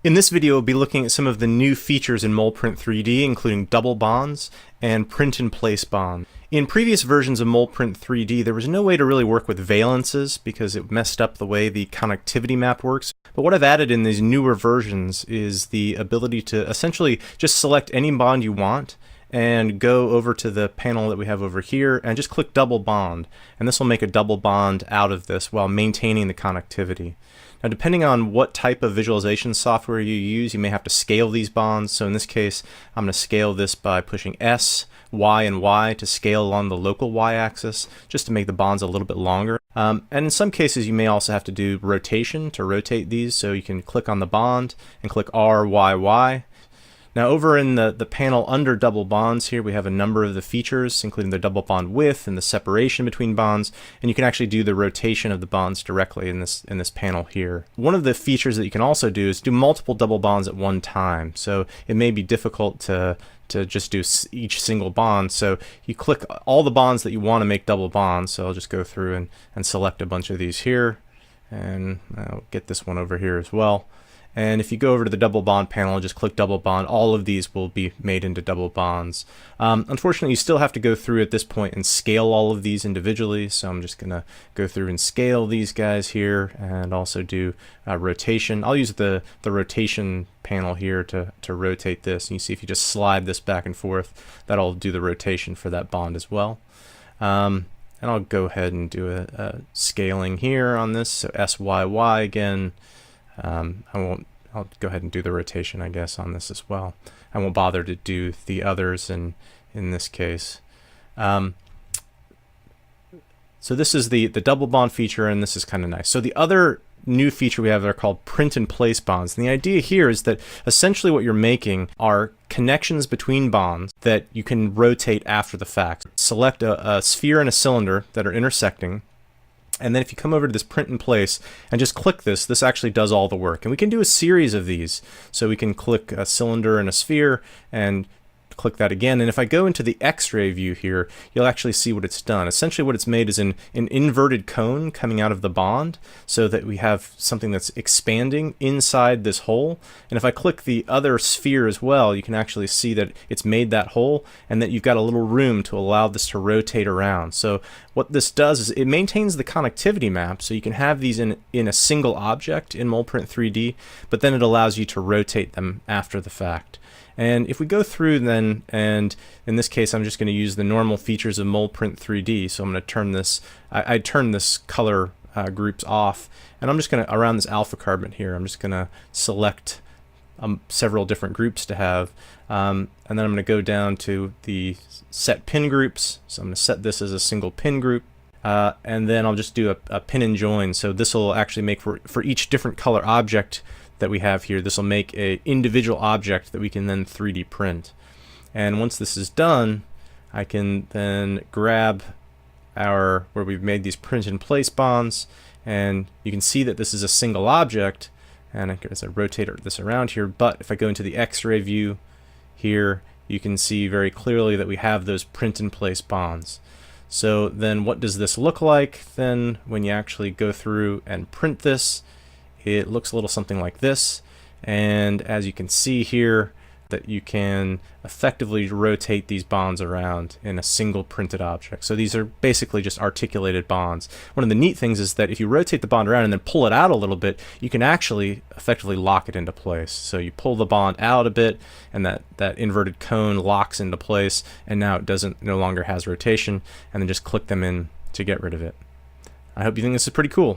In this video, we'll be looking at some of the new features in MolPrint3D, including double bonds and print-in-place bonds. In previous versions of MolPrint3D, there was no way to really work with valences because it messed up the way the connectivity map works. But what I've added in these newer versions is the ability to essentially just select any bond you want and go over to the panel that we have over here and just click double bond. And this will make a double bond out of this while maintaining the connectivity. Now, depending on what type of visualization software you use, you may have to scale these bonds. So in this case, I'm going to scale this by pushing S, Y, and Y to scale along the local Y-axis, just to make the bonds a little bit longer. And in some cases, you may also have to do rotation to rotate these. So you can click on the bond and click R, Y, Y. Now over in the panel under double bonds here, we have a number of the features, including the double bond width and the separation between bonds, and you can actually do the rotation of the bonds directly in this panel here. One of the features that you can also do is do multiple double bonds at one time. So it may be difficult to just do each single bond. So you click all the bonds that you want to make double bonds. So I'll just go through and select a bunch of these here, and I'll get this one over here as well. And if you go over to the double bond panel, just click double bond, all of these will be made into double bonds. Unfortunately, you still have to go through at this point and scale all of these individually. So I'm just going to go through and scale these guys here and also do rotation. I'll use the rotation panel here to rotate this. And you see if you just slide this back and forth, that'll do the rotation for that bond as well. And I'll go ahead and do a scaling here on this. So SYY again. I'll go ahead and do the rotation, I guess, on this as well. I won't bother to do the others in this case. So this is the double bond feature, and this is kind of nice. So the other new feature we have are called print-in-place bonds. And the idea here is that essentially what you're making are connections between bonds that you can rotate after the fact. Select a sphere and a cylinder that are intersecting. And then if you come over to this print in place and just click this actually does all the work. And we can do a series of these. So we can click a cylinder and a sphere and click that again. And if I go into the X-ray view here, you'll actually see what it's done. Essentially what it's made is an inverted cone coming out of the bond so that we have something that's expanding inside this hole. And if I click the other sphere as well, you can actually see that it's made that hole and that you've got a little room to allow this to rotate around. So what this does is it maintains the connectivity map, so you can have these in a single object in MolPrint3D, but then it allows you to rotate them after the fact. And if we go through then, and in this case I'm just going to use the normal features of MolPrint3D, so I'm going to turn this, I turn this color groups off, and I'm just going to, around this alpha carbon here, I'm just going to select several different groups to have, and then I'm going to go down to the set pin groups, so I'm going to set this as a single pin group. And then I'll just do a pin and join, so this will actually make for each different color object that we have here, this will make an individual object that we can then 3D print. And once this is done, I can then grab where we've made these print in place bonds, and you can see that this is a single object, and as I rotate this around here, but if I go into the X-ray view here, you can see very clearly that we have those print in place bonds. So then what does this look like then when you actually go through and print this? It looks a little something like this, and as you can see here that you can effectively rotate these bonds around in a single printed object. So these are basically just articulated bonds. One of the neat things is that if you rotate the bond around and then pull it out a little bit, you can actually effectively lock it into place. So you pull the bond out a bit and that inverted cone locks into place, and now it no longer has rotation, and then just click them in to get rid of it. I hope you think this is pretty cool.